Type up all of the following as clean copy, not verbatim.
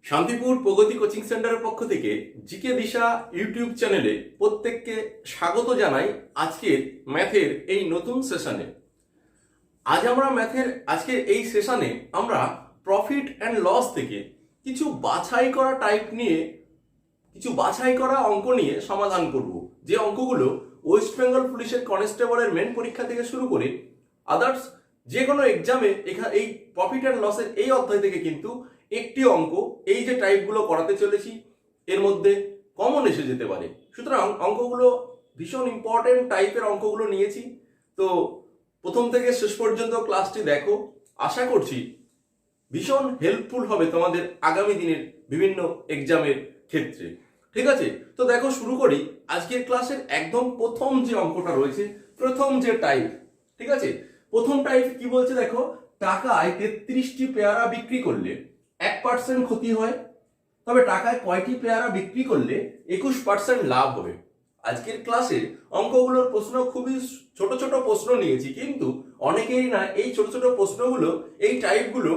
শান্তিপুর প্রগতি coaching সেন্টারের পক্ষ থেকে জিকে দিশা ইউটিউব চ্যানেলে প্রত্যেককে স্বাগত জানাই আজকের ম্যাথের এই নতুন সেশনে। আজকের এই সেশনে আমরা প্রফিট অ্যান্ড লস থেকে কিছু বাছাই করা অঙ্ক নিয়ে সমাধান করব। যে অঙ্কগুলো ওয়েস্ট বেঙ্গল পুলিশের কনস্টেবলের মেন পরীক্ষা থেকে শুরু করে আদার্স যে কোনো এক্সামে এই প্রফিট অ্যান্ড লসের এই অধ্যায় থেকে কিন্তু একটি অঙ্ক এই যে টাইপগুলো করাতে চলেছি এর মধ্যে কমন এসে যেতে পারে। সুতরাং অঙ্কগুলো ভীষণ ইম্পর্টেন্ট টাইপের অঙ্কগুলো নিয়েছি। তো প্রথম থেকে শেষ পর্যন্ত ক্লাসটি দেখো, আশা করছি ভীষণ হেল্পফুল হবে তোমাদের আগামী দিনের বিভিন্ন এক্সামের ক্ষেত্রে। ঠিক আছে, তো দেখো শুরু করি আজকের ক্লাসের একদম প্রথম যে অঙ্কটা রয়েছে, প্রথম যে টাইপ। ঠিক আছে, প্রথম টাইপ কি বলছে দেখো, টাকায় 33টি পেয়ারা বিক্রি করলে 1% ক্ষতি হয়, তবে টাকায় কয়টি পেয়ারা বিক্রি করলে 21% লাভ হবে। আজকের ক্লাসে অঙ্কগুলোর প্রশ্ন খুবই ছোট ছোট প্রশ্ন নিয়েছি, কিন্তু অনেকেরই না এই ছোট ছোট প্রশ্নগুলো এই টাইপগুলো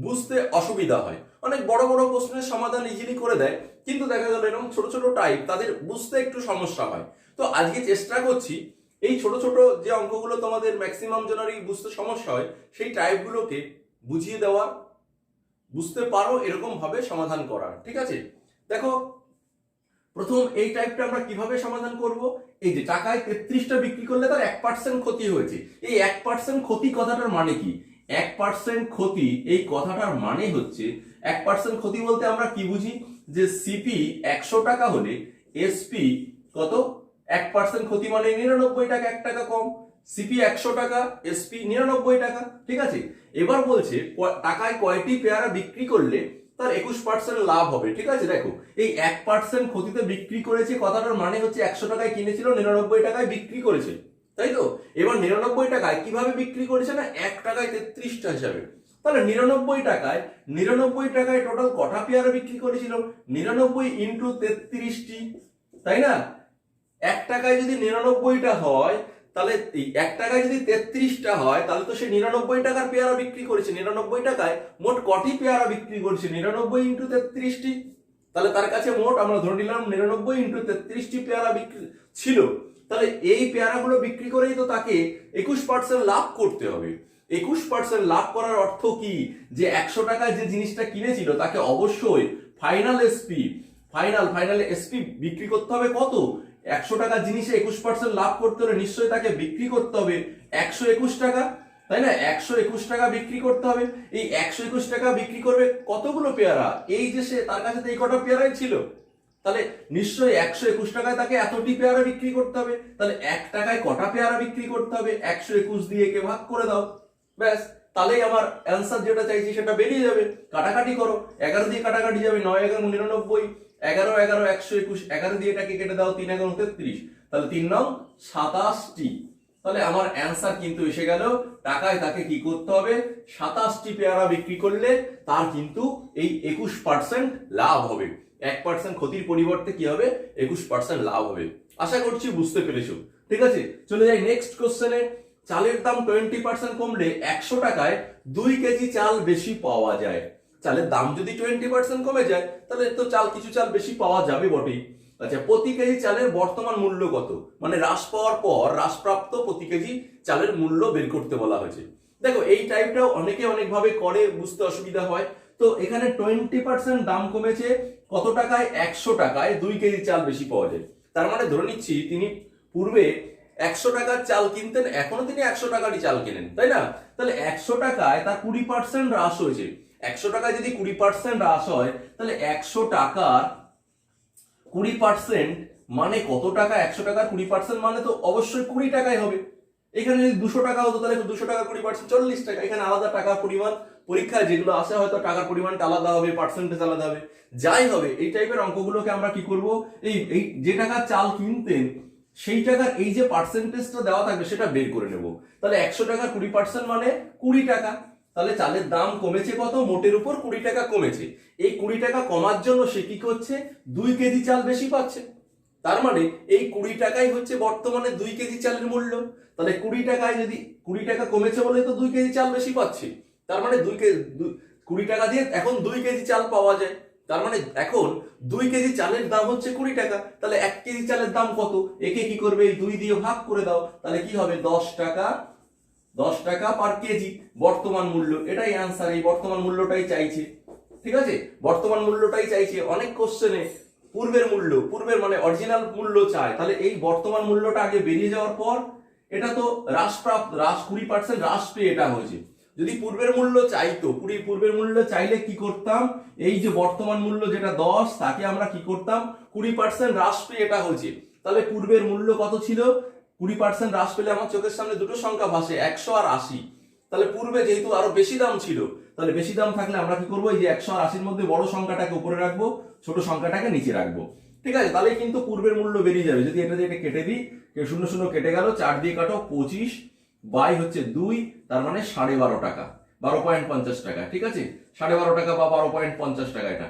বুঝতে অসুবিধা হয়। অনেক বড় বড় প্রশ্নের সমাধান ইজিলি করে দেয়, কিন্তু দেখা গেল এরকম ছোট ছোট টাইপ তাদের বুঝতে একটু সমস্যা হয়। তো আজকে চেষ্টা করছি এই ছোট ছোট যে অঙ্কগুলো তোমাদের ম্যাক্সিমাম জনেরই বুঝতে সমস্যা হয় সেই টাইপগুলোকে বুঝিয়ে দেওয়া, বুঝতে পারো এরকম ভাবে সমাধান করার। ঠিক আছে, দেখো প্রথম এই টাইপটা আমরা কিভাবে সমাধান করব। এই যে টাকায় 33টা বিক্রি করলে তার 1% ক্ষতি হয়েছে। এই 1% ক্ষতি কথাটার মানে কি? 1% ক্ষতি এই কথাটার মানে হচ্ছে 1% ক্ষতি বলতে আমরা কি বুঝি, যে সিপি 100 টাকা হলে এসপি কত? 1% ক্ষতি মানে 99 টাকা, 1 টাকা কম। সিপি 100 টাকা, এসপি 99 টাকা। ঠিক আছে, এবার বলছে টাকায় কয়টি পেয়ারা বিক্রি করলে তার 21% লাভ হবে। ঠিক আছে, দেখো এই 1% ক্ষতিতে বিক্রি করেছে কথাটার মানে হচ্ছে 100 টাকায় কিনেছিল, 99 টাকায় বিক্রি করেছে, তাই তো? এবার 99 টাকায় কিভাবে বিক্রি করেছে না, 1 টাকায় 33টা হিসাবে। তাহলে 99 টাকায় টোটাল কটা পেয়ারা বিক্রি করেছিল? 99 ইন্টু 33টি, তাই না? 1 টাকায় যদি 99টা হয়, তাহলে এই 1 টাকায় যদি 33টা হয়, তাহলে তো সে 99 টাকার পেয়ারা বিক্রি করেছে। 99 টাকায় মোট কটি পেয়ারা বিক্রি করেছে? 99 ইন্টু 33টি। তাহলে তার কাছে মোট আমরা ধরে নিলাম 99 ইন্টু 33টি পেয়ারা বিক্রি ছিল। তাহলে এই পেয়ারাগুলো বিক্রি করেই তো তাকে 21% লাভ করতে হবে। 21% লাভ করার অর্থ কি, যে 100 টাকায় যে জিনিসটা কিনেছিল তাকে অবশ্যই ফাইনাল এসপি বিক্রি করতে হবে কত? 100 টাকার জিনিসে 21% লাভ করতে হলে নিশ্চয়ই তাকে বিক্রি করতে হবে 121 টাকা, তাই না? 121 টাকা বিক্রি করতে হবে। এই 121 টাকা বিক্রি করবে কতগুলো পেয়ারা? এই যে সে তার কাছে তো এই কটা পেয়ারাই ছিল, তাহলে নিশ্চয়ই 121 টাকায় তাকে এতটি পেয়ারা বিক্রি করতে হবে। তাহলে 1 টাকায় কটা পেয়ারা বিক্রি করতে হবে? 121 দিয়ে কে ভাগ করে দাও, ব্যাস, তাহলেই আমার অ্যান্সার যেটা চাইছি সেটা বেরিয়ে যাবে। কাটাকাটি করো, 11 দিয়ে কাটাকাটি যাবে, 9 11 99, 11 11 121, 11 দিয়ে এটাকে কেটে দাও, 3 11 33, তাহলে 3 9 27টি। তাহলে আমার অ্যান্সার কিন্তু এসে গেল, টাকায় তাকে কি করতে হবে? 27টি পেয়ারা বিক্রি করলে তার কিন্তু এই 21% লাভ হবে। 1% ক্ষতির পরিবর্তে কি হবে? 21% লাভ হবে। আশা করছি বুঝতে পেরেছো। ঠিক আছে, চলে যাই নেক্সট কোশ্চেনে। চালের দাম 20% কমলে 100 টাকায় 2 কেজি চাল বেশি পাওয়া যায়। চালের দাম যদি 20% কমে যায়, তাহলে তো কিছু চাল বেশি পাওয়া যাবে বটেই। আচ্ছা, প্রতি কেজি চালের বর্তমান মূল্য কত? মানে হ্রাস পাওয়ার পর হ্রাসপ্রাপ্ত প্রতি কেজি চালের মূল্য বের করতে বলা হয়েছে। দেখো এই টাইপটাও অনেকে অনেকভাবে করে, বুঝতে অসুবিধা হয়। তো এখানে 20% দাম কমেছে কত টাকায়? 100 টাকায় 2 কেজি চাল বেশি পাওয়া যায়। তার মানে ধরে নিচ্ছি তিনি পূর্বে 100 টাকার চাল কিনতেন, এখনো তিনি 100 টাকারই চাল কেনেন, তাই না? তাহলে 100 টাকায় তার 20% হ্রাস হয়েছে। 100 টাকায় যদি 20% হ্রাস হয়, তাহলে 100 টাকার 20% মানে কত টাকা? 100 টাকার 20% মানে তো অবশ্যই 20 টাকাই হবে। এখানে যদি 200 টাকা হতো, তাহলে 200 টাকা 20% 40 টাকা। এখানে আলাদা টাকার পরিমাণ, পরীক্ষায় যেগুলো আসে হয়তো টাকার পরিমাণটা আলাদা হবে, পার্সেন্টেজ আলাদা হবে। যাই হবে, এই টাইপের অঙ্কগুলোকে আমরা কি করব, এই যে টাকার চাল কিনতেন সেই টাকার এই যে পার্সেন্টেজটা দেওয়া থাকবে সেটা বের করে নেব। তাহলে 100 টাকার 20% মানে 20 টাকা। তাহলে চালের দাম কমেছে কত? মোটের উপর 20 টাকা কমেছে। এই 20 টাকা কমার জন্য সে কি করছে? 2 কেজি চাল বেশি পাচ্ছে। তার মানে এই 20 টাকাই হচ্ছে বর্তমানে 2 কেজি চালের মূল্য। তাহলে 20 টাকায় যদি 20 টাকা কমেছে বলে তো 2 কেজি চাল বেশি পাচ্ছে। তার মানে 20 টাকা দিয়ে এখন 2 কেজি চাল পাওয়া যায়। তার মানে এখন 2 কেজি চালের দাম হচ্ছে 20 টাকা, তাহলে 1 কেজি চালের দাম কত? একে কি করবে, এই 2 দিয়ে ভাগ করে দাও, তাহলে কি হবে 10 টাকা, 10 টাকা পার কেজি বর্তমান মূল্য। এটাই আনসার, এই বর্তমান মূল্যটাই চাইছে। ঠিক আছে, বর্তমান মূল্যটাই চাইছে। অনেক কোশ্চেনে পূর্বের মূল্য, পূর্বের মানে অরিজিনাল মূল্য চায়, তাহলে এই বর্তমান মূল্যটা আগে বেরিয়ে যাওয়ার পর এটা তো হ্রাসপ্রাপ্ত, 20% হ্রাস পেয়ে এটা হয়েছে। যদি পূর্বের মূল্য চাইতো, পূর্বের মূল্য চাইলে কি করতাম, এই যে বর্তমান মূল্য যেটা 10 তাকে আমরা কি করতাম 20% হ্রাস পেয়ে এটা হয়েছে। তাহলে পূর্বের মূল্য কত ছিল, 20% হ্রাস পেলে আমার চোখের সামনে দুটো সংখ্যা ভাসে, 100 আর 80। তাহলে পূর্বে যেহেতু আরো বেশি দাম ছিল, তাহলে বেশি দাম থাকলে আমরা কি করবো, এই যে 100 আর 80-র মধ্যে বড় সংখ্যাটাকে উপরে রাখবো, ছোট সংখ্যাটাকে নিচে রাখবো। ঠিক আছে, তাহলে কিন্তু পূর্বের মূল্য বেরিয়ে যাবে। যদি এটা দিয়ে কেটে দিই, 0 কেটে গেল, 4 দিয়ে কাটো, 25 বাই হচ্ছে 2, তার মানে 12.5 টাকা, 12.50 টাকা। ঠিক আছে, 12.5 টাকা বা 12.50 টাকা এটা।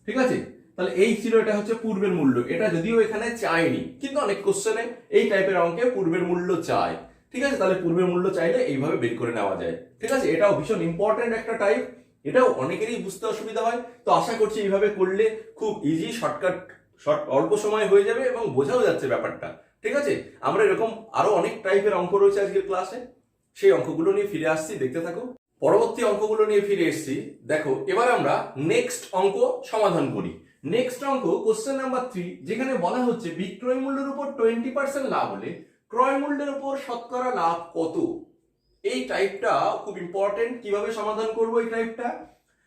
ঠিক আছে, তাহলে এই ছিল, এটা হচ্ছে পূর্বের মূল্য। এটা যদিও এখানে চাইনি, কিন্তু অনেক কোশ্চেনে এই টাইপের অঙ্কে পূর্বের মূল্য চায়। ঠিক আছে, তাহলে পূর্বের মূল্য চাইলে এইভাবে বের করে নেওয়া যায়। ঠিক আছে, এটাও ভীষণ ইম্পর্টেন্ট একটা টাইপ, এটাও অনেকেরই বুঝতে অসুবিধা হয়। তো আশা করছি এইভাবে করলে খুব ইজি, শর্টকাট, অল্প সময় হয়ে যাবে এবং বোঝাও যাচ্ছে ব্যাপারটা। ঠিক আছে, আমরা এরকম আরো অনেক টাইপের অঙ্ক রয়েছে আজকের ক্লাসে, সেই অঙ্কগুলো নিয়ে ফিরে আসছি, দেখতে থাকো। পরবর্তী অঙ্কগুলো নিয়ে ফিরে এসেছি। দেখো, এবার আমরা নেক্সট অঙ্ক সমাধান করি। নেক্সট অঙ্ক কোশ্চেন নাম্বার 3, যেখানে বলা হচ্ছে বিক্রয় মূল্যের উপর 20% লাভ হলে ক্রয় মূল্যের উপর শতকরা লাভ কত। এই টাইপটা খুব ইম্পর্টেন্ট। কিভাবে সমাধান করব এই টাইপটা,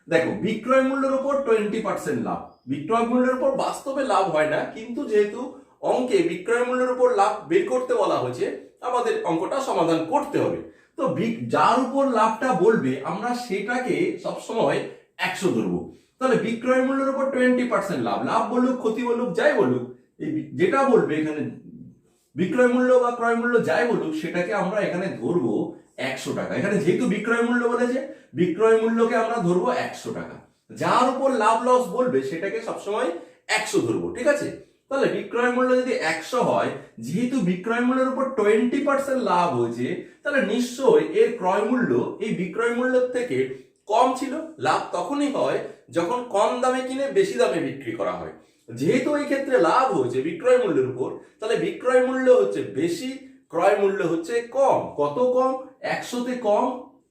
দেখো, বিক্রয় মূল্যের উপর 20% লাভ, বিক্রয় মূল্যের উপর বাস্তবে লাভ হয় না, কিন্তু যেহেতু অঙ্কে বিক্রয় মূল্যের উপর লাভ বের করতে বলা হয়েছে, আমাদের অঙ্কটা সমাধান করতে হবে। তো যার উপর লাভটা বলবে আমরা সেটাকে সবসময় 100 ধরবো। তাহলে বিক্রয় মূল্যের উপর 20% লাভ, লাভ বলুক ক্ষতি বলুক যাই বলুক, এই যেটা বলবে এখানে বিক্রয় মূল্য বা ক্রয় মূল্য যাই বলুক, সেটাকে আমরা এখানে ধরবো 100 টাকা। এখানে যেহেতু বিক্রয় মূল্য বলেছে, বিক্রয় মূল্যকে আমরা ধরবো 100 টাকা। যার উপর লাভ লস বলবে সেটাকে সবসময় 100 ধরবো। ঠিক আছে, তাহলে বিক্রয় মূল্য যদি 100 হয়, যেহেতু বিক্রয় মূল্যের উপর 20% লাভ হয়েছে, তাহলে নিশ্চয়ই এর ক্রয় মূল্য এই বিক্রয় মূল্যের থেকে কম ছিল। লাভ তখনই হয় যখন কম দামে কিনে বেশি দামে বিক্রি করা হয়। যেহেতু এই ক্ষেত্রে লাভ হয়েছে বিক্রয় মূল্যের উপর, তাহলে বিক্রয় মূল্য হচ্ছে বেশি, ক্রয় মূল্য হচ্ছে কম। কত কম, 100-তে কম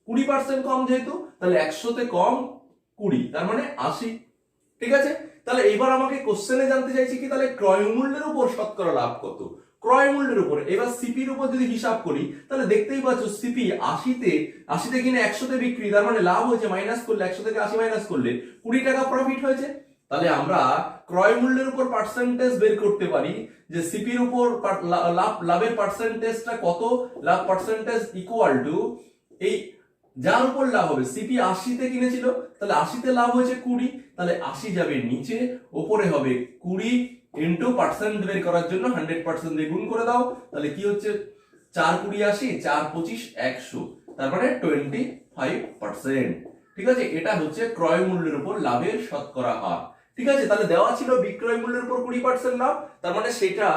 20% কম, যেহেতু তাহলে 100-তে কম 20, তার মানে 80। ঠিক আছে, তাহলে এবার আমাকে কোশ্চেনে জানতে চাইছি কি, তাহলে ক্রয় মূল্যের উপর শতকরা লাভ কত। ক্রয় মূল্যের উপর, এবার সিপির উপর যদি হিসাব করি, তাহলে দেখতেই পাচ্ছ সিপি 80-তে কিনে 100-তে বিক্রি, তার মানে লাভ হয়েছে, মাইনাস করলে 100 থেকে 80 মাইনাস করলে 20 টাকা প্রফিট হয়েছে। তাহলে আমরা ক্রয় মূল্যের উপর পার্সেন্টেজ বের করতে পারি, যে সিপির উপর লাভের পার্সেন্টেজটা কত, লাভ পার্সেন্টেজ ইকুয়াল টু এই যার উপর লাভ হবে। সিপি 80-তে কিনেছিল, তাহলে 80-তে লাভ হয়েছে 20, তাহলে 80 যাবে নিচে, উপরে হবে 20 ইন্টু পার্সেন্ট বের করার জন্য 100% দিয়ে গুণ করে দাও, তাহলে কি হচ্ছে 4-20 80, 4-25 100, তার মানে 25%। ঠিক আছে, এটা হচ্ছে ক্রয় মূল্যের উপর লাভের শতকরা হার। ঠিক আছে, তাহলে দেওয়া ছিল বিক্রয় মূল্যের উপর 20% লাভ, তার মানে সেটা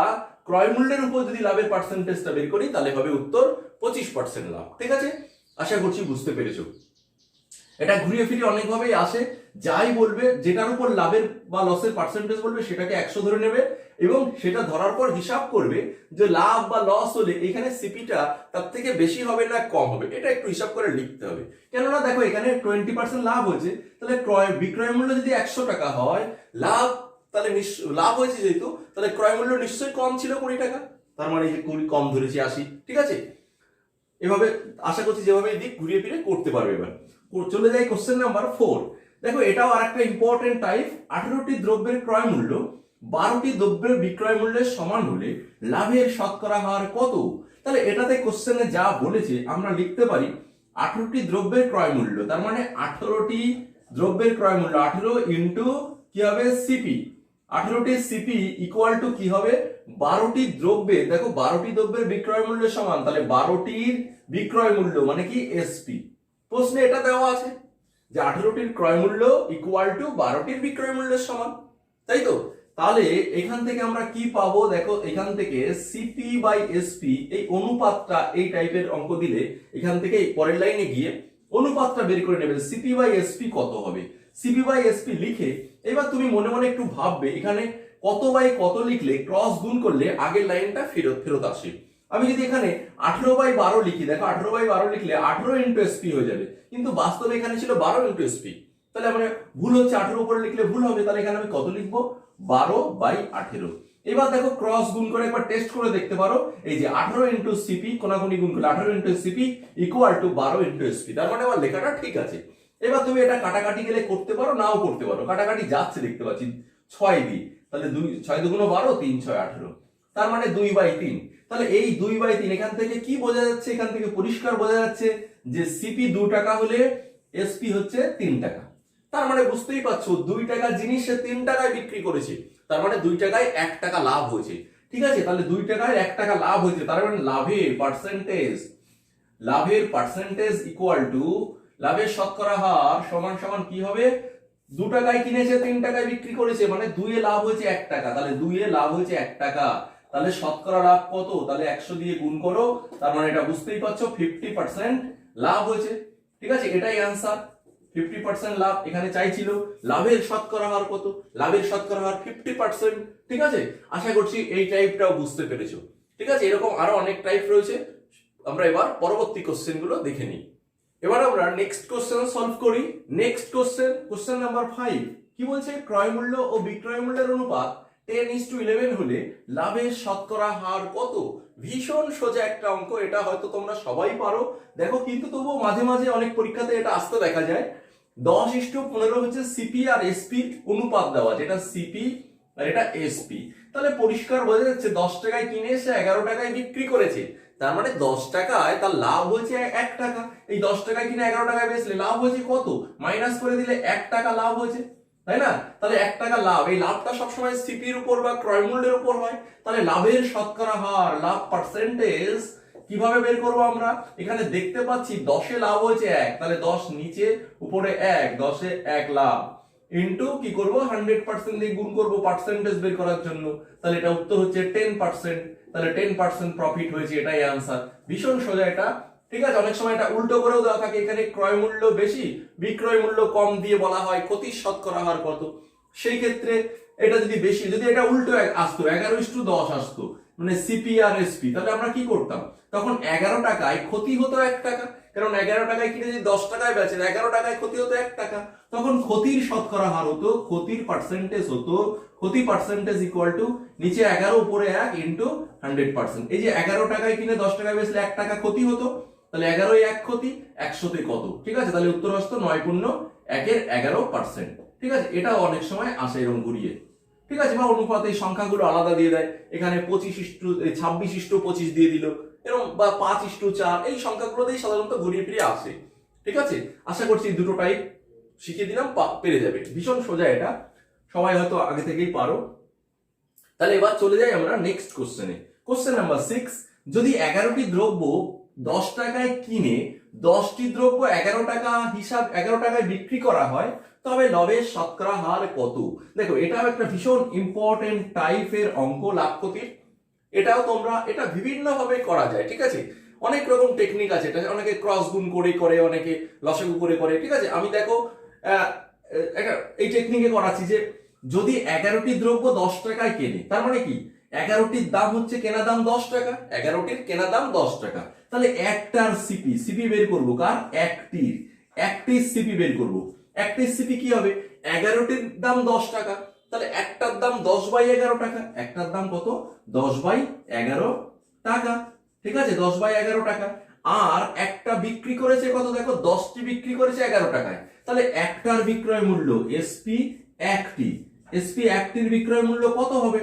ক্রয় মূল্যের উপর যদি লাভের পার্সেন্টেজটা বের করি, তাহলে হবে উত্তর 25% লাভ। ঠিক আছে, আশা করছি বুঝতে পেরেছো। এটা ঘুরিয়ে ফিরিয়ে অনেকভাবেই আসে, যাই বলবে যেটার উপর লাভের বা লসের পার্সেন্টেজ বলবে সেটাকে 100 ধরে নেবে, এবং সেটা ধরার পর হিসাব করবে যে লাভ বা লস হলে এখানে সিপিটা তার থেকে বেশি হবে না কম হবে, এটা একটু হিসাব করে লিখতে হবে। কেননা দেখো, এখানে 20% লাভ হয়েছে, তাহলে বিক্রয় মূল্য যদি 100 টাকা হয়, তাহলে লাভ হয়েছে যেহেতু, তাহলে ক্রয় মূল্য নিশ্চয়ই কম ছিল 20 টাকা, তার মানে যে 20 কম ধরেছি 80। ঠিক আছে, এভাবে আশা করছি যেভাবে দিক ঘুরিয়ে ফিরে করতে পারবে। এবার চলে যাই কোশ্চেন নাম্বার 4। দেখো, এটাও আরেকটা ইম্পর্টেন্ট টাইপ। 18টি দ্রব্যের ক্রয় মূল্য 12টি দ্রব্যের বিক্রয় মূল্যের সমান হলে লাভের শতকরা হার কত। তাহলে এটাতে কোশ্চেনে যা বলেছে আমরা লিখতে পারি 18টি দ্রব্যের ক্রয় মূল্য, তার মানে 18টি দ্রব্যের ক্রয় মূল্য 18 ইন্টু কি হবে সিপি, 18টি সিপি ইকুয়াল টু কি হবে 12টি দ্রব্যের, দেখো 12টি দ্রব্যের বিক্রয় মূল্যের সমান, তাহলে 12টির বিক্রয় মূল্য মানে কি এসপি। প্রশ্নে এটা দেওয়া আছে যে 18টির ক্রয় মূল্য ইকুয়াল টু 12টির বিক্রয় মূল্যের সমান, তাই তো। তাহলে এখান থেকে আমরা কি পাবো, দেখো এখান থেকে সিপি বাই এসপি, এই অনুপাতটা, এই টাইপের অঙ্ক দিলে এখান থেকে পরের লাইনে গিয়ে অনুপাতটা বের করে নেবে, সিপি বাই এসপি কত হবে। সিপি বাই এসপি লিখে এবার তুমি মনে মনে একটু ভাববে এখানে কত বাই কত লিখলে ক্রস গুণ করলে আগের লাইনটা ফেরত আসে। আমি যদি এখানে 18/12 লিখি, দেখো 18/12 লিখলে 18 ইন্টু এসপি হয়ে যাবে, কিন্তু বাস্তবে এখানে ছিল 12 ইন্টু এসপি, তাহলে মানে ভুল হচ্ছে, 18 উপরে লিখলে ভুল হবে, তাহলে এখানে আমি কত লিখবো 12/18। এবার দেখো ক্রস গুণ করে একবার টেস্ট করে দেখতে পারো, এই যে 18 ইন্টু সিপি কোনাকুনি গুণ করলে 18 into CP equal to 12 into SP, তার মানে আমার লেখাটা ঠিক আছে। এবার তুমি এটা কাটাকাটি গেলে করতে পারো, নাও করতে পারো, কাটাকাটি যাচ্ছে দেখতে পাচ্ছি 6 দিয়ে, তাহলে 6 দুগুণ 12, 3 6 18, তার মানে 2/3। তাহলে এই 2/3 এখান থেকে কি বোঝা যাচ্ছে, এখান থেকে পরিষ্কার বোঝা যাচ্ছে যে সিপি 2 টাকা হলে এসপি হচ্ছে 3 টাকা। তার মানে বুঝতেই পারছো 2 টাকার জিনিস সে 3 টাকায় বিক্রি করেছে, তার মানে 2 টাকায় 1 টাকা লাভ হয়েছে। ঠিক আছে, তাহলে 2 টাকায় 1 টাকা লাভ হয়েছে, তার মানে লাভের পার্সেন্টেজ ইকুয়াল টু লাভের শতকরা হার সমান সমান কি হবে, 2 টাকায় কিনেছে 3 টাকায় বিক্রি করেছে, মানে 2 এ লাভ হয়েছে 1 টাকা, তাহলে 2 এ লাভ হয়েছে 1 টাকা, তাহলে শতকরা লাভ কত, তাহলে 100 দিয়ে গুণ করো, তার মানে এটা বুঝতেই পারছো 50% লাভ হয়েছে। ঠিক আছে, এটাই অ্যানসার, 50% লাভ এখানে চাইছিল। লাভের শতকরা হার কত, লাভের শতকরা হার 50%। ঠিক আছে, আশা করছি এই টাইপটাও বুঝতে পেরেছো। ঠিক আছে, এরকম আরো অনেক টাইপ রয়েছে, আমরা এবার পরবর্তী কোশ্চেন গুলো দেখে নিই। এবার আমরা নেক্সট কোশ্চেন সলভ করি। নেক্সট কোশ্চেন নাম্বার 5 কি বলছে, ক্রয় মূল্য ও বিক্রয় মূল্যের অনুপাত 10:11 হলে লাভের শতকরা হার কত। ভীষণ সোজা একটা অঙ্ক, এটা হয়তো তোমরা সবাই পারো, দেখো কিন্তু তবুও মাঝে মাঝে অনেক পরীক্ষাতে এটা আসতে দেখা যায়। 10:15 হচ্ছে সিপি আর এসপি অনুপাত দেওয়া, যেটা সিপি আর এটা এসপি, তাহলে পরিষ্কার বোঝা যাচ্ছে 10 টাকায় কিনে এসে 11 টাকায় বিক্রি করেছে, তার মানে 10 টাকায় তার লাভ হয়েছে 1 টাকা। এই 10 টাকায় কিনে 11 টাকায় বেচলে লাভ হয়েছে কত, মাইনাস করে দিলে 1 টাকা লাভ হয়েছে, তাই না? তাহলে 1 টাকা লাভ, এই লাভটা সবসময় সিপির উপর বা ক্রয় মূল্যের উপর হয়, তাহলে লাভের শতকরা হার, লাভ পার্সেন্টেজ কিভাবে বের করবো আমরা, এখানে দেখতে পাচ্ছি 10 এ লাভ হয়েছে 1, তাহলে 10 নিচে উপরে 1, 10 এ 1 লাভ ইনটু কি করব 100% দিয়ে গুণ করব পার্সেন্টেজ বের করার জন্য, তাহলে এটা উত্তর হচ্ছে 10%, তাহলে 10% প্রফিট হয়েছে, এটাই आंसर। ভীষণ সোজা এটা। ঠিক আছে, অনেক সময় এটা উল্টো করেও দেওয়া থাকে, এখানে ক্রয় মূল্য বেশি বিক্রয় মূল্য কম দিয়ে বলা হয় ক্ষতির শতকরা হার কত, সেই ক্ষেত্রে এটা যদি বেশি, যদি এটা উল্টো আসতো 11:10 আসতো মানে সিপি আর এসপি, তাহলে আমরা কি করতাম, তখন 11 টাকায় ক্ষতি হতো 1 টাকা, কারণ 11 টাকায় কিনে যদি 10 টাকায় বেচেন 11 টাকায় ক্ষতি হতো 1 টাকা, তখন ক্ষতির শতকরা হার হতো, ক্ষতির পার্সেন্টেজ হতো, ক্ষতি পার্সেন্টেজ ইকুয়াল টু নিচে 11 উপরে 1 ইনটু 100%। এই যে 11 টাকায় কিনে 10 টাকায় বেচলে 1 টাকা ক্ষতি হতো, তাহলে 11 এ 1 ক্ষতি, 100 তে কত। ঠিক আছে, তাহলে উত্তর আসতো 9.1 ঠিক আছে, এটা অনেক সময় আসে এরকম ঘুরিয়ে। ঠিক আছে, বা অনুপাত এই সংখ্যাগুলো আলাদা দিয়ে দেয়, এখানে 26:25 দিয়ে দিল এরকম, বা 5:4, এই সংখ্যাগুলো দিয়ে সাধারণত ঘুরিয়ে ফিরে আসে। ঠিক আছে, আশা করছি দুটো টাইপ শিখিয়ে দিলাম, পেরে যাবে, ভীষণ সোজা এটা, সবাই হয়তো আগে থেকেই পারো। তাহলে এবার চলে যাই আমরা নেক্সট কোশ্চেনে। কোশ্চেন নাম্বার 6, যদি 11টি দ্রব্য 10 টাকায় কিনে 10টি দ্রব্য 11 টাকায় বিক্রি করা হয়, তবে লাভের শতকরা হার কত। দেখো এটাও একটা ভীষণ ইম্পর্টেন্ট টাইপের অঙ্ক, লাভ ক্ষতির। এটাও তোমরা, এটা বিভিন্ন ভাবে করা যায়। ঠিক আছে, অনেক রকম টেকনিক আছে, এটা অনেকে ক্রস গুণ করে, অনেকে লসাগু করে। ঠিক আছে, আমি দেখো এই টেকনিকে করাচ্ছি যে যদি 11টি দ্রব্য 10 টাকায় কেনে, তার মানে কি 11টির দাম হচ্ছে কেনা দাম 10 টাকা, 11টির কেনা দাম 10 টাকা, তাহলে একটার সিপি বের করবো, কার, একটির সিপি বের করবো। একটির সিপি কি হবে, 11টির দাম 10 টাকা, তাহলে একটার দাম 10/11 টাকা, একটার দাম কত, 10/11 টাকা। ঠিক আছে, 10/11 টাকা, আর একটা বিক্রি করেছে কত, দেখো 10টি বিক্রি করেছে 11 টাকায়, তাহলে একটার বিক্রয় মূল্য এসপি একটির বিক্রয় মূল্য কত হবে,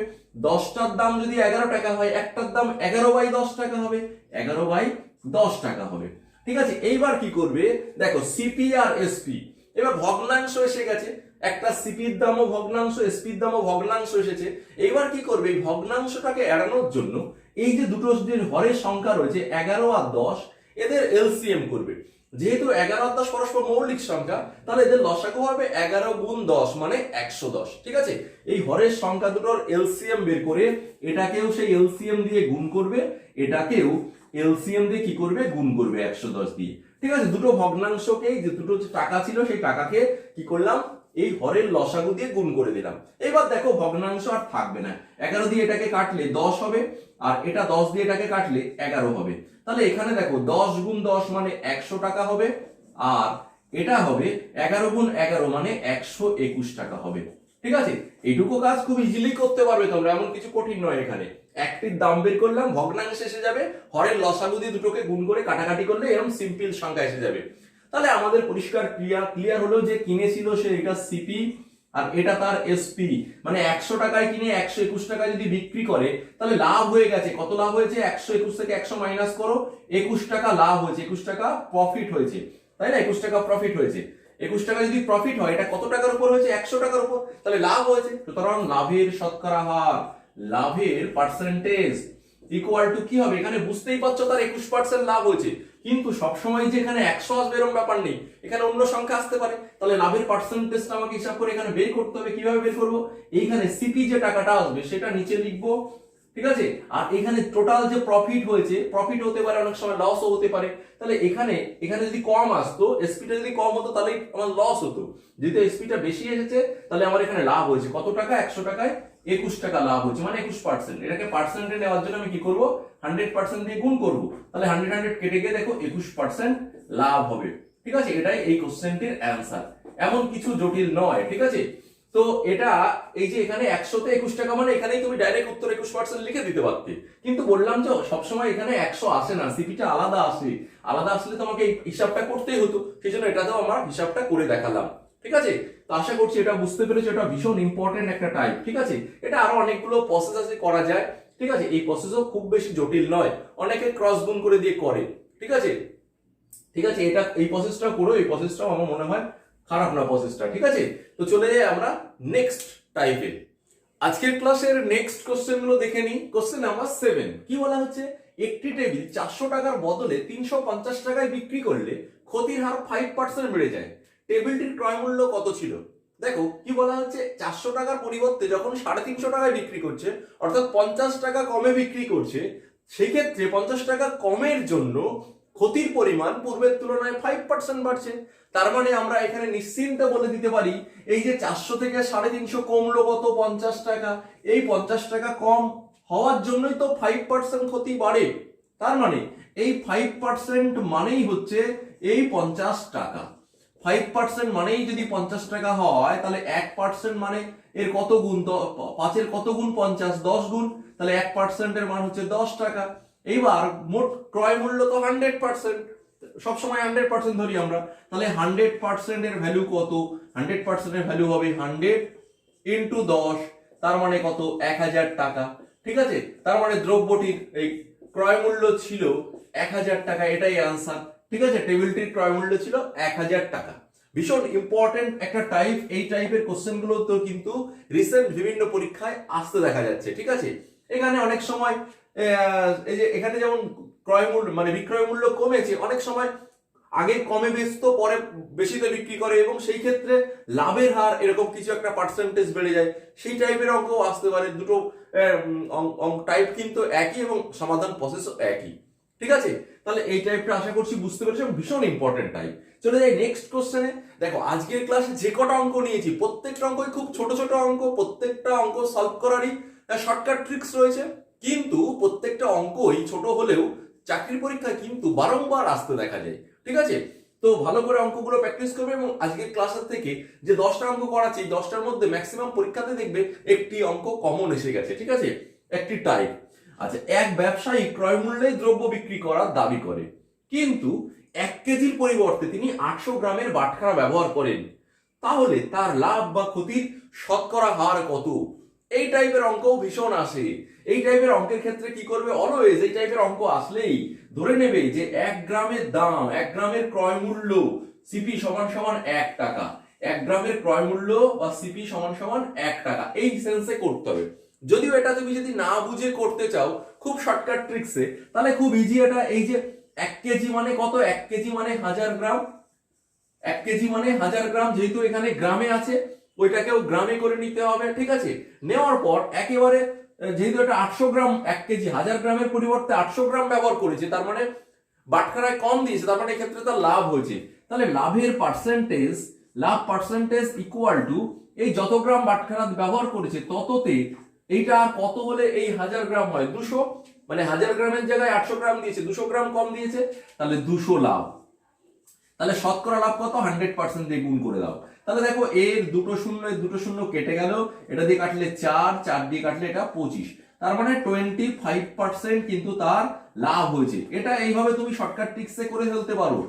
10টার দাম যদি 11 টাকা হয়, একটার দাম 11/10 টাকা হবে, 11/10 টাকা হবে। ঠিক আছে, এইবার কি করবে, দেখো সিপি আর এসপি এবার ভগ্নাংশ এসে গেছে, একটা সিপির দামও ভগ্নাংশ, এসপির দামও ভগ্নাংশ এসেছে। এইবার কি করবে, এই ভগ্নাংশটাকে এড়ানোর জন্য এই যে দুটো যে হরের সংখ্যা রয়েছে 11 আর 10, এদের এলসিএম করবে। যেহেতু 11 আর 10 পরস্পর মৌলিক সংখ্যা, তাহলে এদের লসাগু হবে 11 গুণ 10 মানে 110। ঠিক আছে, এই হরের সংখ্যা দুটোর এলসিএম বের করে এটাকেও সেই এলসিএম দিয়ে গুণ করবে, এটাকেও এলসিএম দিয়ে কি করবে, গুণ করবে 110 দিয়ে। ঠিক আছে, দুটো ভগ্নাংশকে, যে দুটো টাকা ছিল সেই টাকাকে কি করলাম, এই হরের লসাগু দিয়ে গুণ করে দিলাম। এবার দেখো ভগ্নাংশ আর থাকবে না, 11 দিয়ে এটাকে কাটলে 10 হবে, আর এটা 10 দিয়ে এটাকে কাটলে 11 হবে। তাহলে এখানে দেখো 10 গুণ 10 মানে 100 টাকা হবে, আর এটা হবে 11 গুণ 11 মানে 121 টাকা হবে। ঠিক আছে, এইটুকু কাজ খুব ইজিলি করতে পারবে তোমরা, এমন কিছু কঠিন নয়। এখানে একটির দাম বের করলাম, ভগ্নাংশ এসে যাবে, হরের লসাগু দিয়ে দুটোকে গুণ করে কাটাকাটি করলে এরকম সিম্পল সংখ্যা এসে যাবে। তাহলে আমাদের পরিষ্কার ক্লিয়ার হলো যে কিনেছিল সে এটা সিপি আর এটা তার এসপি, মানে 100 টাকায় কিনে 121 টাকায় যদি বিক্রি করে তাহলে লাভ হয়ে গেছে। কত লাভ হয়েছে? 121 থেকে 100 মাইনাস করো, 21 টাকা লাভ হয়েছে, 21 টাকা প্রফিট হয়েছে, তাই না? 21 টাকা প্রফিট হয়েছে। 21 টাকা যদি প্রফিট হয়, এটা কত টাকার উপর হয়েছে? 100 টাকার উপর, তাহলে লাভ হয়েছে। সুতরাং লাভের শতকরা হার, লাভের পার্সেন্টেজ ইকুয়াল টু কি হবে? এখানে বুঝতেই পারছো তার 21% লাভ হয়েছে, কিন্তু সবসময় যে এখানে 100 আসবে এরকম ব্যাপার নেই, এখানে অন্য সংখ্যা আসতে পারে। তাহলে লাভের পার্সেন্টেজটা আমাকে হিসাব করে এখানে বের করতে হবে। কিভাবে বের করবো? এইখানে সিপি যে টাকাটা আসবে সেটা নিচে লিখবো, ঠিক আছে? আর এখানে টোটাল যে প্রফিট হয়েছে, প্রফিট হতে পারে, অনেক সময় লসও হতে পারে। তাহলে এখানে যদি কম আসতো, এসপিটা যদি কম হতো তাহলে আমার লস হতো। যেহেতু এসপিটা বেশি এসেছে তাহলে আমার এখানে লাভ হয়েছে কত টাকা? 100 টাকায় 21 টাকা লাভ হচ্ছে, মানে 21%। এটাকে পার্সেন্টে নেওয়ার জন্য আমি কি করব? 100% দিয়ে গুণ করব, তাহলে 100 কেটে গিয়ে দেখো 21% লাভ হবে। ঠিক আছে, এটাই এই কোশ্চেনটির অ্যান্সার, এমন কিছু জটিল নয়। ঠিক আছে, তো এটা এই যে এখানে 100 তে 21 টাকা, মানে এখানেই তুমি ডাইরেক্ট উত্তর 21% লিখে দিতে পারতে, কিন্তু বললাম যে সবসময় এখানে 100 আসে না, সিপিটা আলাদা আসে। আলাদা আসলে তোমাকে এই হিসাবটা করতেই হতো, সেই জন্য এটাতেও আমরা হিসাবটা করে দেখালাম। ঠিক আছে, তো আশা করছি এটা বুঝতে পেরেছো। এটা ভীষণ ইম্পর্টেন্ট একটা টাইপ। ঠিক আছে, এটা আরো অনেকগুলো প্রসেস আছে করা যায়। ঠিক আছে, এই প্রসেসও খুব বেশি জটিল নয়, অনেকে ক্রস গুণ করে দিয়ে করে। ঠিক আছে, এটা এই প্রসেসটা করো, এই প্রসেসটাও আমার মনে হয় খারাপ না প্রসেসটা। ঠিক আছে, তো চলে যাই আমরা নেক্সট টাইপে। আজকের ক্লাসের নেক্সট কোশ্চেন গুলো দেখে নিই। কোশ্চেন নাম্বার 7 কি বলা হচ্ছে? একটি টেবিল 400 টাকার বদলে 350 টাকায় বিক্রি করলে ক্ষতির হার 5% বেড়ে যায়। টেবিলটির ক্রয় মূল্য কত ছিল? দেখো কি বলা হচ্ছে, 400 টাকার পরিবর্তে যখন 350 টাকায় বিক্রি করছে, অর্থাৎ 50 টাকা কমে বিক্রি করছে, সেই ক্ষেত্রে 50 টাকা কমের জন্য ক্ষতির পরিমাণ পূর্বের তুলনায় 5% বাড়ছে। তার মানে আমরা এখানে নিশ্চিন্তে বলে দিতে পারি, এই যে 400 থেকে 350 কমলো কত? 50 টাকা। এই 50 টাকা কম হওয়ার জন্যই তো 5% ক্ষতি বাড়ে। তার মানে এই 5% মানেই হচ্ছে এই 50 টাকা। 5% মানেই যদি 50 টাকা হয়, তাহলে 1% মানে এর কত গুণ? 5 এর কত গুণ? 50, 10 গুণ, তাহলে 1% এর মান হচ্ছে 10 টাকা। এইবার মোট ক্রয় মূল্য তো 100%, সবসময় 100% ধরি আমরা, তাহলে 100% এর ভ্যালু কত? 100% এর ভ্যালু হবে 100 ইন্টু 10, তার মানে কত? 1000 টাকা। ঠিক আছে, তার মানে দ্রব্যটির এই ক্রয় মূল্য ছিল 1000 টাকা, এটাই আনসার। ঠিক আছে, টেবিলটির ক্রয় মূল্য ছিল 1000 টাকা। ভীষণ ইম্পর্টেন্ট একটা টাইপ। এই টাইপের কোশ্চেন গুলো তো কিন্তু রিসেন্ট বিভিন্ন পরীক্ষায় আসতে দেখা যাচ্ছে। ঠিক আছে, এখানে অনেক সময় এই যে এখানে যেমন ক্রয় মূল্য মানে বিক্রয় মূল্য কমেছে, অনেক সময় আগে কমে বেচতো, পরে বেশিতে বিক্রি করে, এবং সেই ক্ষেত্রে লাভের হার এরকম কিছু একটা পার্সেন্টেজ বেড়ে যায়। সেই টাইপের অঙ্ক আসতে পারে। দুটো টাইপ কিন্তু একই এবং সমাধান প্রসেসও একই। ঠিক আছে, তাহলে এই টাইপটা আশা করছি বুঝতে পেরেছো, ভীষণ ইম্পর্টেন্ট টাইপ। চলে যাই নেক্সট কোশ্চেনে। দেখো আজকের ক্লাসে যে কটা অঙ্ক নিয়েছি, প্রত্যেকটা অঙ্কই খুব ছোট ছোট অঙ্ক, প্রত্যেকটা অঙ্ক সলভ করারই শর্টকাট ট্রিক্স রয়েছে, কিন্তু প্রত্যেকটা অঙ্কই ছোট হলেও চাকরির পরীক্ষায় কিন্তু বারংবার আসতে দেখা যায়। ঠিক আছে, তো ভালো করে অঙ্কগুলো প্র্যাকটিস করবে, এবং আজকের ক্লাসের থেকে যে 10টা অঙ্ক করাচ্ছি, 10টার মধ্যে ম্যাক্সিমাম পরীক্ষাতে দেখবে একটি অঙ্ক কমন এসে গেছে। ঠিক আছে, একটি টাইপ। আচ্ছা, এক ব্যবসায়ী ক্রয় মূল্যে দ্রব্য বিক্রি করার দাবি করে, কিন্তু 1 কেজির পরিবর্তে তিনি 800 গ্রামের বাটখারা ব্যবহার করেন, তাহলে তার লাভ বা ক্ষতির শতকরা হার কত? এই টাইপের অঙ্কও ভীষণ আসে। এই টাইপের অঙ্কের ক্ষেত্রে কি করবে? অলওয়েজ এই টাইপের অঙ্ক আসলেই ধরে নেবে যে 1 গ্রামের দাম, 1 গ্রামের ক্রয় মূল্য সিপি সমান সমান 1 টাকা। 1 গ্রামের ক্রয় মূল্য বা সিপি সমান সমান 1 টাকা, এই সেন্সে করতে হবে। যদিও এটা তুমি যদি না বুঝে করতে চাও খুব শর্টকাট ট্রিক্সে, তাহলে খুব ইজি। এটা এই যে 1 কেজি মানে কত? 1 কেজি মানে 1000 গ্রাম। 1 কেজি মানে 1000 গ্রাম, যেহেতু এখানে গ্রামে আছে ওইটাকেও গ্রামে করে নিতে হবে। ঠিক আছে, নেওয়ার পর একেবারে যেহেতু এটা 800 গ্রাম, 1 কেজি 1000 গ্রামের পরিবর্তে 800 গ্রাম ব্যবহার করেছে, তার মানে বাটখারায় কম দিয়েছে, তার মানে এক্ষেত্রে তার লাভ হয়েছে। তাহলে লাভের percentage love percentage equal to এই যত গ্রাম বাটখারা ব্যবহার করেছে তততে এইটা কত হলে এই 1000 গ্রাম হয় 200, মানে 1000 গ্রামের জায়গায় 800 গ্রাম দিয়েছে, 200 গ্রাম কম দিয়েছে, তাহলে 200 লাভ। তাহলে শতকরা লাভ কত? 100% দিয়ে গুণ করে দাও। তাহলে দেখো এর দুটো শূন্য কেটে গেল, এটা দিয়ে কাটলে 4 দিয়ে কাটলে এটা 25, তার মানে 25% কিন্তু তার লাভ হয়েছে। এটা এইভাবে তুমি শর্টকাট ট্রিক্সে করে ফেলতে পারো,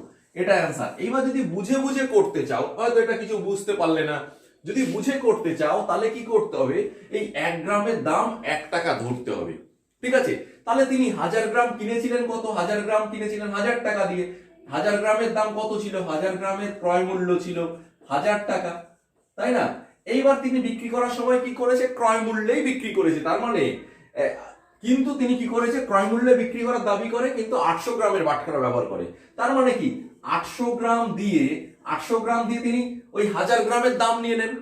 এটা অ্যান্সার। এইবার যদি বুঝে বুঝে করতে চাও, হয়তো এটা কিছু বুঝতে পারলে না, যদি বুঝে করতে চাও তাহলে কি করতে হবে, এই 1 গ্রামের দাম 1 টাকা ধরতে হবে, ঠিক আছে? তাহলে তিনি 1000 গ্রাম কিনেছিলেন কত? 1000 গ্রাম কিনেছিলেন 1000 টাকা দিয়ে। 1000 গ্রামের দাম কত ছিল? 1000 গ্রামের ক্রয় মূল্য ছিল 1000 টাকা, তাই না? এইবার তিনি বিক্রি করার সময় কি করেছে? ক্রয় মূল্যেই বিক্রি করেছে। তার মানে কিন্তু তিনি কি করেছে? ক্রয় মূল্যে বিক্রি করার দাবি করে, কিন্তু 800 গ্রামের বাটখারা ব্যবহার করে। তার মানে কি 800 গ্রাম দিয়ে তিনি ওই 1000 গ্রামের দাম নিয়ে নেন।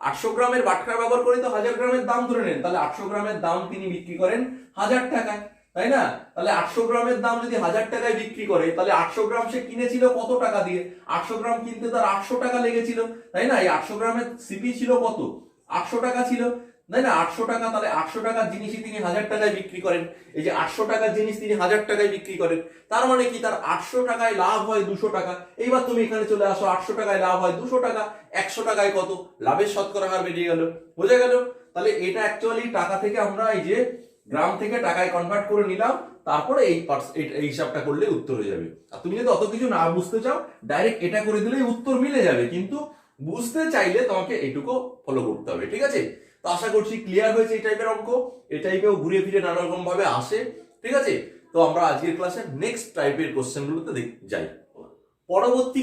800 গ্রামের বাটখারা ব্যবহার করে তো 1000 গ্রামের দাম ধরে নেন, তাহলে 800 গ্রামের দাম তিনি বিক্রি করেন 1000 টাকায়, তাই না? তাহলে 800 গ্রামের দাম যদি 1000 টাকায় বিক্রি করে, তাহলে 800 গ্রাম সে কিনেছিল কত টাকা দিয়ে? 800 গ্রাম কিনতে তার 800 টাকা লেগেছিল, তাই না? এই 800 গ্রামের সিপি ছিল কত? 800 টাকা ছিল, তাই না? 800 টাকা, তাহলে 800 টাকার জিনিসই তিনি 1000 টাকায় বিক্রি করেন। এই যে 800 টাকার জিনিস তিনি 1000 টাকায় বিক্রি করেন, তার মানে কি তার 800 টাকায় লাভ হয় 200 টাকা। এইবার তুমি এখানে চলে আসো, 800 টাকায় লাভ হয় 200 টাকা, 100 টাকায় কত? লাভের শতকরা হার বেরিয়ে গেল, বোঝা গেল? তাহলে এটা অ্যাকচুয়ালি টাকা থেকে আমরা এই যে গ্রাম থেকে টাকায় কনভার্ট করে নিলাম, তারপরে এই হিসাবটা করলে উত্তর হয়ে যাবে। আর তুমি যদি অত কিছু না বুঝতে চাও, ডাইরেক্ট এটা করে দিলেই উত্তর মিলে যাবে, কিন্তু বুঝতে চাইলে তোমাকে এইটুকু ফলো করতে হবে, ঠিক আছে? তো আশা করছি ক্লিয়ার হয়েছে এই টাইপের অঙ্ক। এই টাইপেও ঘুরে ফিরে নানা রকম ভাবে আসে, ঠিক আছে? তো আমরা আজকের ক্লাসে নেক্সট টাইপের কোশ্চেন গুলোতে যাই। পরবর্তী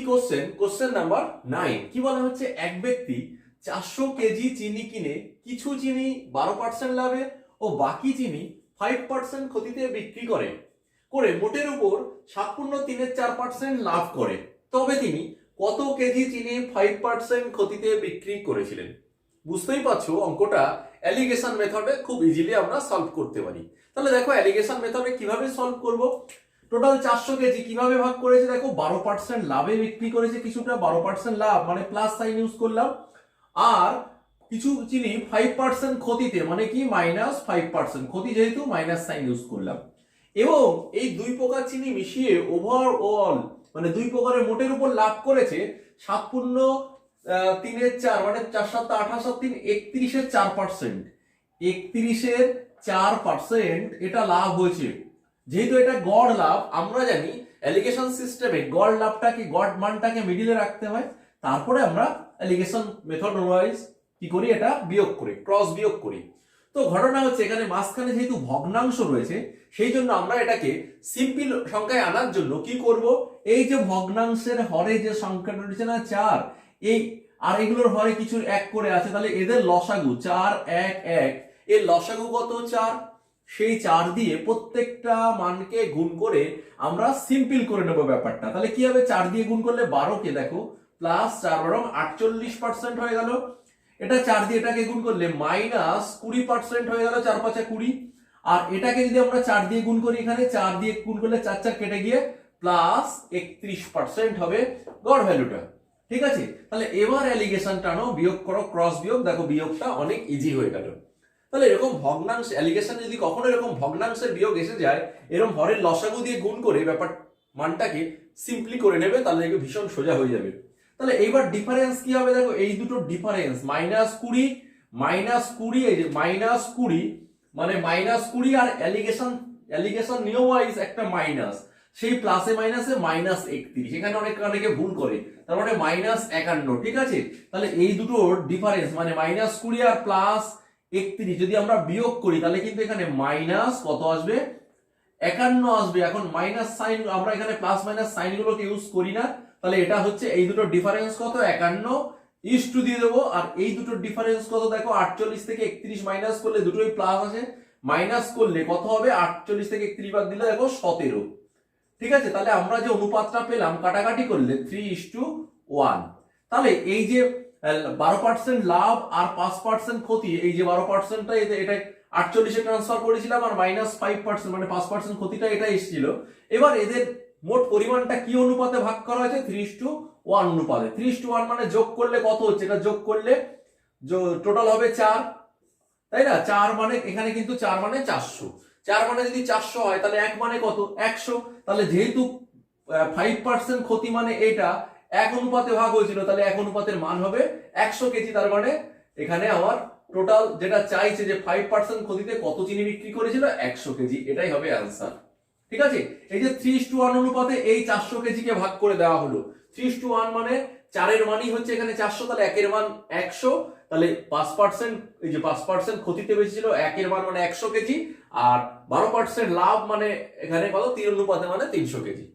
কোশ্চেন নাম্বার 9, কি বলা হচ্ছে? এক ব্যক্তি 400 কেজি চিনি কিনে কিছু চিনি 12% লাভে ও বাকি চিনি 5% ক্ষতিতে বিক্রি করে মোটের উপর 7.34% লাভ করে, তবে তিনি কত কেজি চিনি 5% ক্ষতিতে বিক্রি করেছিলেন? বুঝতেই পারছো অঙ্কটা অ্যালিগেশন মেথডে খুব ইজিলি আমরা সলভ করতে পারি। তাহলে দেখো অ্যালিগেশন মেথডে কিভাবে সলভ করব। টোটাল 400 কেজি কিভাবে ভাগ করেছে? দেখো 12% লাভে বিক্রি করেছে, কিছুটা 12% লাভ মানে প্লাস সাইন ইউজ করলাম, আর কিছু চিনি 5% ক্ষতিতে, মানে কি -5%, ক্ষতি যেহেতু মাইনাস সাইন ইউজ করলাম। এবং এই দুই প্রকার চিনি মিশিয়ে ওভারঅল মানে দুই প্রকারের মোটের উপর লাভ করেছে 7.3 মানে 4 7 8 7 3 31/4%। 31/4% এটা লাভ হয়েছে। যেহেতু এটা গড় লাভ, আমরা জানি অ্যালিগেশন সিস্টেমে গড় লাভটাকে, গড় মানটাকে মিডিলে রাখতে হয়, তারপরে আমরা অ্যালিগেশন মেথড ওয়াইজ কি করি? এটা বিয়োগ করি, ক্রস বিয়োগ করি। তো ঘটনা হচ্ছে এখানে মাঝখানে যেহেতু ভগ্নাংশ রয়েছে, সেই জন্য আমরা এটাকে সিম্পল সংখ্যায় আনার জন্য কি করব? এই যে ভগ্নাংশের হরে যে সংখ্যাটা রয়েছে না 4, এই আর এগুলোর হরে কিছু 1 করে আছে, তাহলে এদের লসাগু 4 1 1, এর লসাগু কত? 4। সেই 4 দিয়ে প্রত্যেকটা মানকে গুণ করে আমরা সিম্পল করে নেব ব্যাপারটা। তাহলে কি হবে? 4 দিয়ে গুণ করলে 12 কে দেখো প্লাস 4 বরং 48% হয়ে গেল। এটা 4 দিয়ে এটাকে গুণ করলে -20% হয়ে গেল, 4 5 20। আর এটাকে যদি আমরা 4 দিয়ে গুণ করি, এখানে 4 দিয়ে গুণ করলে 4 4 কেটে গিয়ে +31% হবে গড় ভ্যালুটা, ঠিক আছে? তাহলে এবার অ্যালিগেশনটা আনো, বিয়োগ করো, ক্রস বিয়োগ, দেখো বিয়োগটা অনেক ইজি হয়ে গেল। তাহলে এরকম ভগ্নাংশ অ্যালিগেশন যদি কখনো এরকম ভগ্নাংশের বিয়োগ এসে যায়, এরকম হরের লসাগু দিয়ে গুণ করে ব্যাপার মানটাকে সিম্পলি করে নেবে, তাহলে দেখবে ভীষণ সোজা হয়ে যাবে। তাহলে এইবার ডিফারেন্স কি হবে? দেখো এই দুটো ডিফারেন্স -20 এই যে -20 মানে -20 আর অ্যালিগেশন নিয়ম ওয়াইজ একটা মাইনাস, সেই প্লাসে মাইনাসে -31, এখানে অনেকে ভুল করে, তার মানে -51, ঠিক আছে? তাহলে এই দুটোর ডিফারেন্স মানে -20 আর +31 যদি আমরা বিয়োগ করি, তাহলে কিন্তু এখানে মাইনাস কত আসবে? 51 আসবে। এখন মাইনাস সাইন, আমরা এখানে প্লাস মাইনাস সাইন গুলোকে ইউজ করি না, তাহলে এটা হচ্ছে এই দুটোর ডিফারেন্স কত? 51 দিয়ে দেবো। আর এই দুটোর ডিফারেন্স কত? দেখো 48 থেকে 31 মাইনাস করলে দুটোই প্লাস আছে, মাইনাস করলে কত হবে? 48 থেকে 31 বাদ দিলে দেখো 17, ঠিক আছে? তাহলে আমরা যে অনুপাতটা পেলাম কাটাকাটি করলে 3:1। তাহলে এই যে 12% লাভ আর 5% ক্ষতি, এই যে 12%টা এটা 48-এ ট্রান্সফার করেছিলাম, আর -5% মানে 5% ক্ষতিটা এটা এসেছিল। এবার এদের মোট পরিমাণটা কি অনুপাতে ভাগ করা হয়েছে? 3:1 অনুপাতে। 3:1 মানে যোগ করলে কত হচ্ছে? এটা যোগ করলে টোটাল হবে 4, তাই না? 4 মানে এখানে কিন্তু 4 মানে 400। 4 মানে যদি 400 হয় তাহলে 1 মানে কত? 100। তাহলে যেহেতু 5% ক্ষতি মানে এটা 1 অনুপাতে ভাগ হয়েছিল, তাহলে 1 অনুপাতের মান হবে 100 কেজি। তার মানে এখানে আমার টোটাল যেটা চাইছে যে 5% ক্ষতিতে কত চিনি বিক্রি করেছিল? 100 কেজি। এটাই হবে অ্যান্সার। ঠিক আছে, এই যে 3:1 অনুপাতে এই 400 কেজিকে ভাগ করে দেওয়া হলো। 3:1 মানে 4 এর মানই হচ্ছে এখানে 400, তাহলে 1 এর মান 100, তাহলে 5%, এই যে 5% ক্ষতিতে বেশি ছিল, 1 এর মান মানে 100 কেজি, আর 12% লাভ মানে এখানে কত? 3 অনুপাতে মানে 300 কেজি।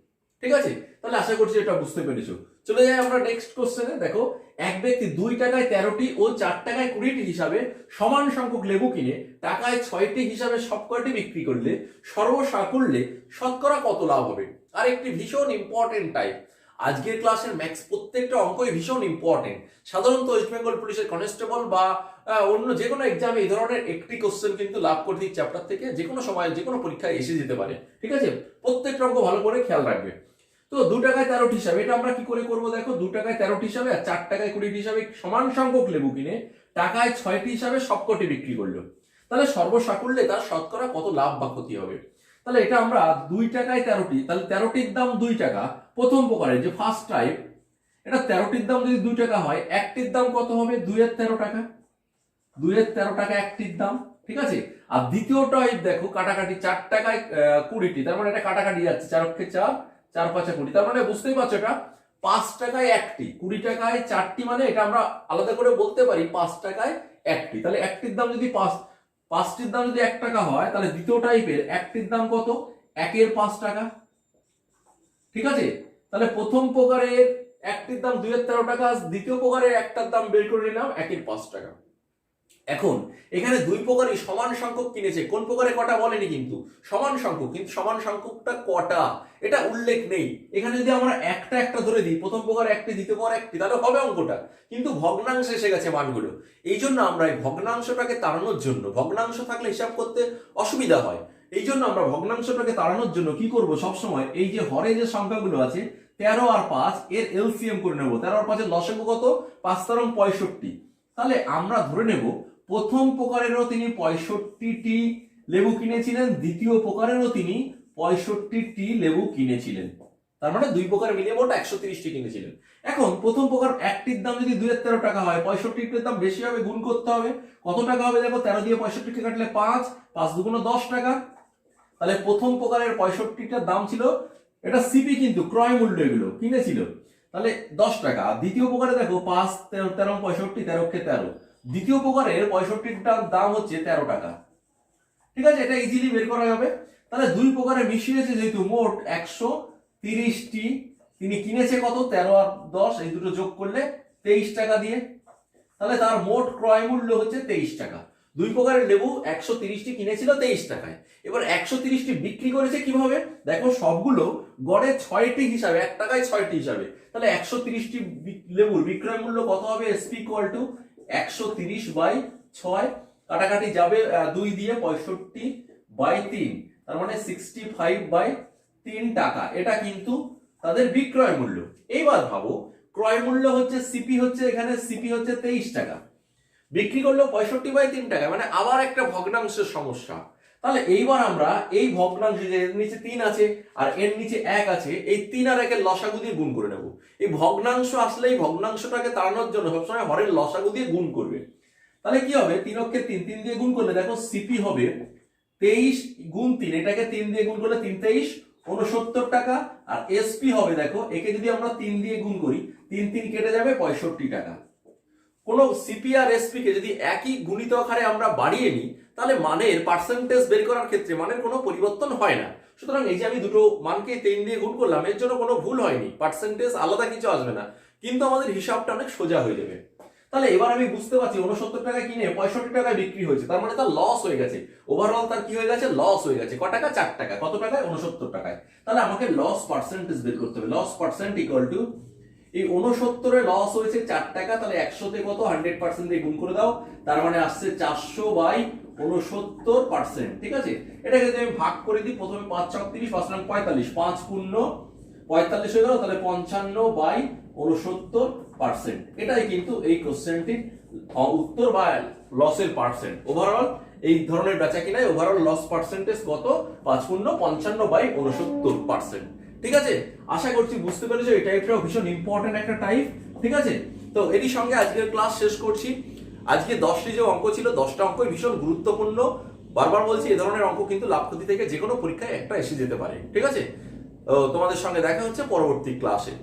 ঠিক আছে, তাহলে আশা করছি এটা বুঝতে পেরেছো। চলে যাই আমরা নেক্সট কোশ্চেনে। দেখো, এক ব্যক্তি 2 টাকায় 13টি ও 4 টাকায় 20টি হিসাবে সমান সংখ্যক লেবু কিনে টাকায় 6টি হিসাবে সবকটি বিক্রি করলে সর্বসাকুল্যে শতকরা কত লাভ হবে? আর একটি ভীষণ ইম্পর্টেন্ট টাইপ। আজকের ক্লাসের ম্যাক্স প্রত্যেকটা অঙ্কই ভীষণ ইম্পর্টেন্ট। সাধারণত ওয়েস্ট বেঙ্গল পুলিশের কনস্টেবল বা অন্য যে কোনো এক্সামে এই ধরনের একটি কোশ্চেন কিন্তু লাভ করতে চ্যাপ্টার থেকে যে কোনো সময় যে কোনো পরীক্ষায় এসে যেতে পারে। ঠিক আছে, প্রত্যেকটা অঙ্ক ভালো করে খেয়াল রাখবে। তো 2 টাকায় 13টি হিসাবে, এটা আমরা কি করে করবো? দেখো, 2 টাকায় 13টি হিসাবে আর 4 টাকায় 20টি হিসাবে সমান সংখ্যক লেবু কিনে টাকায় 6টি হিসাবে সবকটি বিক্রি করলো, তাহলে সর্বসাকুল্যে তার শতকরা কত লাভ বা ক্ষতি হবে? তাহলে এটা আমরা 2 টাকায় 13টি, তাহলে 13টির দাম 2 টাকা। প্রথম প্রকারের যে ফার্স্ট টাইপ, এটা 13টির দাম যদি 2 টাকা হয়, একটির দাম কত হবে? 2 এর 13 টাকা। 2 এর 13 টাকা একটির দাম। ঠিক আছে, আর দ্বিতীয় টাইপ দেখো, কাটাকাটি 4 টাকায় 20টি, তার মানে এটা কাটাকাটি যাচ্ছে, 4 অক্ষে 4, 4 5 20, তার মানে বুঝতেই পারছো এটা 5 টাকায় একটি, 20 টাকায় 4টি, মানে এটা আমরা আলাদা করে বলতে পারি 5 টাকায় একটি। তাহলে একটির দাম যদি 5টির দাম যদি 1 টাকা হয়, তাহলে দ্বিতীয় টাইপের একটির দাম কত? 1 এর 5 টাকা। ঠিক আছে, তাহলে প্রথম প্রকারের একটির দাম 2 এর 13 টাকা, দ্বিতীয় প্রকারের একটার দাম বের করে নিলাম 1 এর 5 টাকা। এখন এখানে দুই প্রকারই সমান সংখ্যক কিনেছে, কোন প্রকারে কটা বলেনি কিন্তু, সমান সংখ্যক, কিন্তু সমান সংখ্যকটা কটা এটা উল্লেখ নেই। এখানে যদি আমরা একটা একটা ধরে দিই, প্রথম প্রকার একটি, দ্বিতীয় প্রকার একটি, তাহলে হবে অঙ্কটা, কিন্তু ভগ্নাংশে এসে গেছে মানগুলো। এই জন্য আমরা এই ভগ্নাংশটাকে তাড়ানোর জন্য, ভগ্নাংশ থাকলে হিসাব করতে অসুবিধা হয়, এই জন্য আমরা ভগ্নাংশটাকে তাড়ানোর জন্য কি করব, সবসময় এই যে হরে যে সংখ্যাগুলো আছে 13 আর 5 এর এলসিএম করে নেব। 13 আর 5 এর লসাগু কত? 5 13 65। তাহলে আমরা ধরে নেব প্রথম প্রকারেরও তিনি 65টি লেবু কিনেছিলেন, দ্বিতীয় প্রকারেরও তিনি 65টি লেবু কিনেছিলেন, তার মানে দুই প্রকার মিলিয়ে মোট 130টি কিনেছিলেন। এখন প্রথম প্রকার একটির দাম যদি 2 এর 13 টাকা হয়, 65টির দাম বেশি হবে, গুণ করতে হবে। কত টাকা হবে? দেখো, 13 দিয়ে 65কে কাটলে 5, 5 দুগুণ 10 টাকা। তাহলে প্রথম প্রকারের 65টার দাম ছিল, এটা সিপি কিন্তু ক্রয় মূল্য, এগুলো কিনেছিল, তাহলে 10 টাকা। দ্বিতীয় প্রকারে দেখো, 5 13 65, 13 কে 13, দ্বিতীয় প্রকারের 65টার দাম হচ্ছে 13 টাকা। ঠিক আছে, এটা ইজিলি বের করা যাবে। তাহলে দুই প্রকারে মিশিয়েছে যেহেতু, মোট 130টি তিনি কিনেছে, কত? 13 আর 10, এই দুটো যোগ করলে 23 টাকা দিয়ে, তাহলে তার মোট ক্রয় মূল্য হচ্ছে 23 টাকা। দুই প্রকারের লেবু 130টি কিনেছিল 23 টাকায়, এবার 130টি বিক্রি করেছে কিভাবে? দেখো, সবগুলো গড়ে 6টি হিসাবে, 1 টাকায় 6টি হিসাবে, তাহলে 130টি লেবুর বিক্রয় মূল্য কত হবে? এসপি ইকুয়াল টু 130/6, কাটাকাটি যাবে 2 দিয়ে, 65/3, তার মানে 65/3 টাকা। এটা কিন্তু তাদের বিক্রয় মূল্য। এইবার ভাবো, ক্রয় মূল্য হচ্ছে সিপি, হচ্ছে এখানে সিপি হচ্ছে 23 টাকা, বিক্রি করলো 65/3 টাকা, মানে আবার একটা ভগ্নাংশের সমস্যা। তাহলে এইবার আমরা এই ভগ্নাংশ, যে এর নিচে 3 আছে আর এর নিচে 1 আছে, এই 3 আর 1 এর লসাগু দিয়ে গুণ করে নেব। এই ভগ্নাংশ আসলে এই ভগ্নাংশটাকে তাড়ানোর জন্য সবসময় হরের লসাগু দিয়ে গুণ করবে। তাহলে কি হবে? 3 অক্ষে 3, 3 দিয়ে গুণ করলে দেখো সিপি হবে 23 গুণ 3, এটাকে 3 দিয়ে গুণ করলে 3 23 69 টাকা, আর এসপি হবে, দেখো একে যদি আমরা 3 দিয়ে গুণ করি, 3 3 কেটে যাবে 65 টাকা। কোন সিপি আর এসপি কে যদি একই গুণিতক হারে আমরা বাড়িয়ে নিই, তাহলে মানের পার্সেন্টেজ বের করার ক্ষেত্রে মানের কোনো পরিবর্তন হয় না। সুতরাং এই যে আমি দুটো মানকে 3 দিয়ে গুণ করলাম, এর জন্য কোনো ভুল হয়নি, পার্সেন্টেজ আলাদা কিছু আসবে না, কিন্তু আমাদের হিসাবটা অনেক সোজা হয়ে যাবে। তাহলে এবার আমি বুঝতে পারছি 69 টাকায় কিনে 65 টাকায় বিক্রি হয়েছে, তার মানে তার লস হয়ে গেছে, ওভারঅল তার কি হয়ে গেছে? লস হয়ে গেছে। ক টাকা? 4 টাকা। কত টাকায়? 69 টাকায়। তাহলে আমাকে লস পার্সেন্টেজ বের করতে হবে। লস পার্সেন্ট ইকুয়াল টু, এই 69 এ লস হয়েছে 4 টাকা, তাহলে 100 তে কত? 100% দিয়ে গুণ করে দাও, তার মানে আসছে 400/69%। ঠিক আছে, এটাকে যদি আমি ভাগ করে দিই, প্রথমে 5 6 30, 5 9 45, 5 পূর্ণ 45 হয়ে গেল, তাহলে 55/69%। এটাই কিন্তু এই কোশ্চেনটির উত্তর বা লসের পার্সেন্ট। ওভারঅল এই ধরনের বেচা কিনায় ওভারঅল লস পার্সেন্টেজ কত? 55 ঠিক আছে? আশা করছি বুঝতে পেরেছো। এই টাইপটাও ভীষণ ইম্পর্টেন্ট একটা টাইপ। ঠিক আছে, তো এরই সঙ্গে আজকের ক্লাস শেষ করছি। আজকে 10টি যে অঙ্ক ছিল 10টা অঙ্কই ভীষণ গুরুত্বপূর্ণ। বারবার বলছি, এই ধরনের অঙ্ক কিন্তু লাভ ক্ষতি থেকে যে কোনো পরীক্ষায় একটা এসে যেতে পারে। ঠিক আছে, তোমাদের সঙ্গে দেখা হচ্ছে পরবর্তী ক্লাসে।